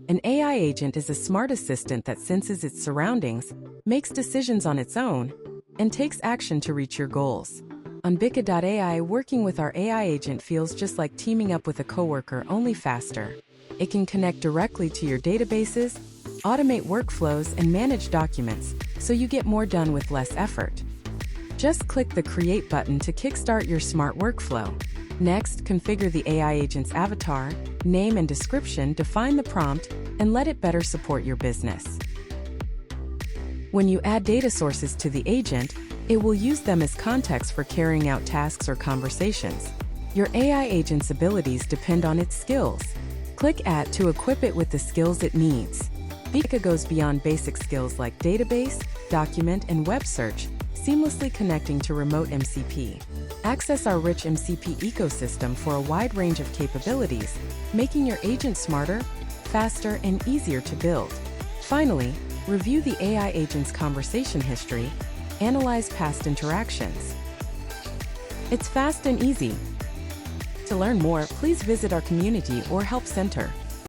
An AI agent is a smart assistant that senses its surroundings, makes decisions on its own, and takes action to reach your goals. On Bika.ai, working with our AI agent feels just like teaming up with a coworker, only faster. It can connect directly to your databases, automate workflows, and manage documents, so you get more done with less effort. Just click the Create button to kickstart your smart workflow. Next, configure the AI agent's avatar, name and description, define the prompt, and let it better support your business. When you add data sources to the agent, it will use them as context for carrying out tasks or conversations. Your AI agent's abilities depend on its skills. Click Add to equip it with the skills it needs. Bika goes beyond basic skills like database, document, and web search, seamlessly connecting to remote MCP. Access our rich MCP ecosystem for a wide range of capabilities, making your agent smarter, faster, and easier to build. Finally, review the AI agent's conversation history, analyze past interactions. It's fast and easy. To learn more, please visit our community or help center.